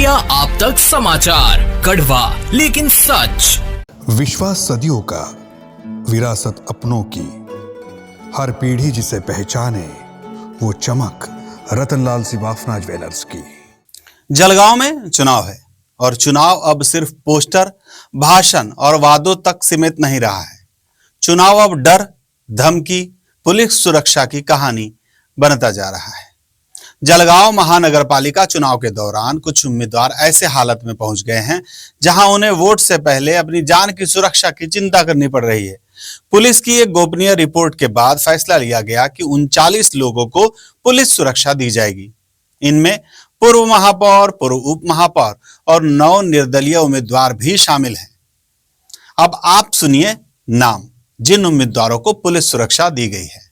India आप तक समाचार, कड़वा लेकिन सच। विश्वास सदियों का, विरासत अपनों की, हर पीढ़ी जिसे पहचाने, वो चमक रतनलाल सिवाफना ज्वेलर्स की। जलगांव में चुनाव है और चुनाव अब सिर्फ पोस्टर, भाषण और वादों तक सीमित नहीं रहा है। चुनाव अब डर, धमकी, पुलिस सुरक्षा की कहानी बनता जा रहा है। जलगांव महानगर पालिका चुनाव के दौरान कुछ उम्मीदवार ऐसे हालत में पहुंच गए हैं जहां उन्हें वोट से पहले अपनी जान की सुरक्षा की चिंता करनी पड़ रही है। पुलिस की एक गोपनीय रिपोर्ट के बाद फैसला लिया गया कि 39 लोगों को पुलिस सुरक्षा दी जाएगी। इनमें पूर्व महापौर, पूर्व उप महापौर और 9 निर्दलीय उम्मीदवार भी शामिल हैं। अब आप सुनिए नाम जिन उम्मीदवारों को पुलिस सुरक्षा दी गई है।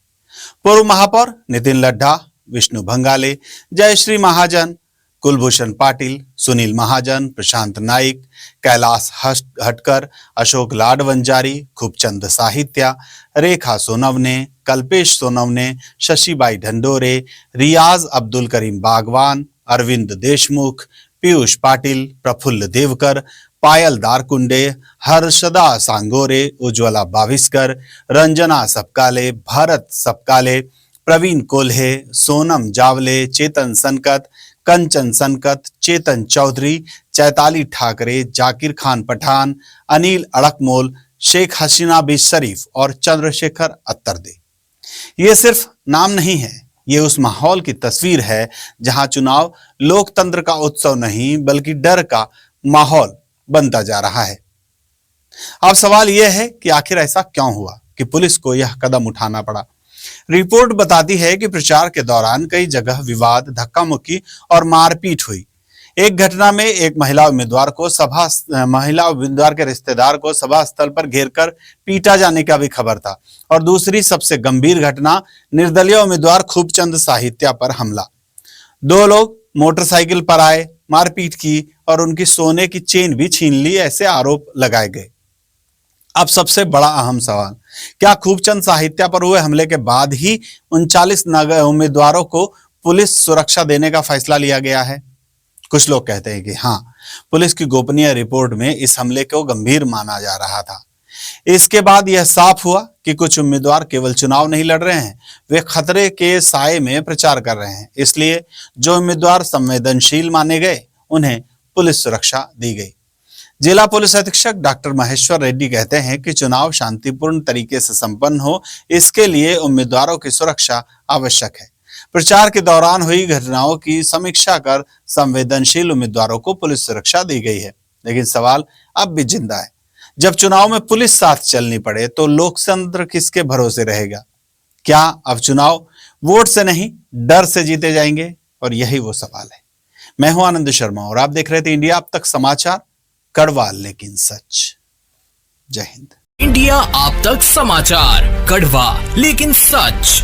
पूर्व महापौर नितिन लड्ढा, विष्णु भंगाले, जयश्री महाजन, कुलभूषण पाटिल, सुनील महाजन, प्रशांत नाइक, कैलाश हटकर, अशोक लाडवंजारी, खूबचंद साहित्या, रेखा सोनवने, कल्पेश सोनवने, शशिबाई ढंडोरे, रियाज अब्दुल करीम बागवान, अरविंद देशमुख, पीयूष पाटिल, प्रफुल्ल देवकर, पायल दारकुंडे, हर्षदा सांगोरे, उज्ज्वला बाविस्कर, रंजना सपकाले, भरत सपकाले, प्रवीण कोल्हे, सोनम जावले, चेतन सनकत, कंचन सनकत, चेतन चौधरी, चैताली ठाकरे, जाकिर खान पठान, अनिल अड़कमोल, शेख हसीना बी शरीफ और चंद्रशेखर अत्तरदे। ये सिर्फ नाम नहीं है, ये उस माहौल की तस्वीर है जहां चुनाव लोकतंत्र का उत्सव नहीं बल्कि डर का माहौल बनता जा रहा है। अब सवाल यह है कि आखिर ऐसा क्यों हुआ कि पुलिस को यह कदम उठाना पड़ा। रिपोर्ट बताती है कि प्रचार के दौरान कई जगह विवाद, धक्का मुक्की और मारपीट हुई। एक घटना में एक महिला उम्मीदवार के रिश्तेदार को सभा स्थल पर घेरकर पीटा जाने का भी खबर था और दूसरी सबसे गंभीर घटना निर्दलीय उम्मीदवार खूबचंद साहित्या पर हमला। 2 लोग मोटरसाइकिल पर आए, मारपीट की और उनकी सोने की चेन भी छीन ली, ऐसे आरोप लगाए गए। अब सबसे बड़ा अहम सवाल, क्या खूबचंद साहित्या पर हुए हमले के बाद ही 39 उम्मीदवारों को पुलिस सुरक्षा देने का फैसला लिया गया है? कुछ लोग कहते हैं कि हाँ, पुलिस की गोपनीय रिपोर्ट में इस हमले को गंभीर माना जा रहा था। इसके बाद यह साफ हुआ कि कुछ उम्मीदवार केवल चुनाव नहीं लड़ रहे हैं, वे खतरे के साए में प्रचार कर रहे हैं। इसलिए जो उम्मीदवार संवेदनशील माने गए, उन्हें पुलिस सुरक्षा दी गई। जिला पुलिस अधीक्षक डॉक्टर महेश्वर रेड्डी कहते हैं कि चुनाव शांतिपूर्ण तरीके से संपन्न हो, इसके लिए उम्मीदवारों की सुरक्षा आवश्यक है। प्रचार के दौरान हुई घटनाओं की समीक्षा कर संवेदनशील उम्मीदवारों को पुलिस सुरक्षा दी गई है। लेकिन सवाल अब भी जिंदा है, जब चुनाव में पुलिस साथ चलनी पड़े तो लोकतंत्र किसके भरोसे रहेगा? क्या अब चुनाव वोट से नहीं, डर से जीते जाएंगे? और यही वो सवाल है। मैं हूं आनंद शर्मा और आप देख रहे थे इंडिया अब तक समाचार, कड़वा लेकिन सच। जय हिंद। इंडिया आप तक समाचार, कड़वा लेकिन सच।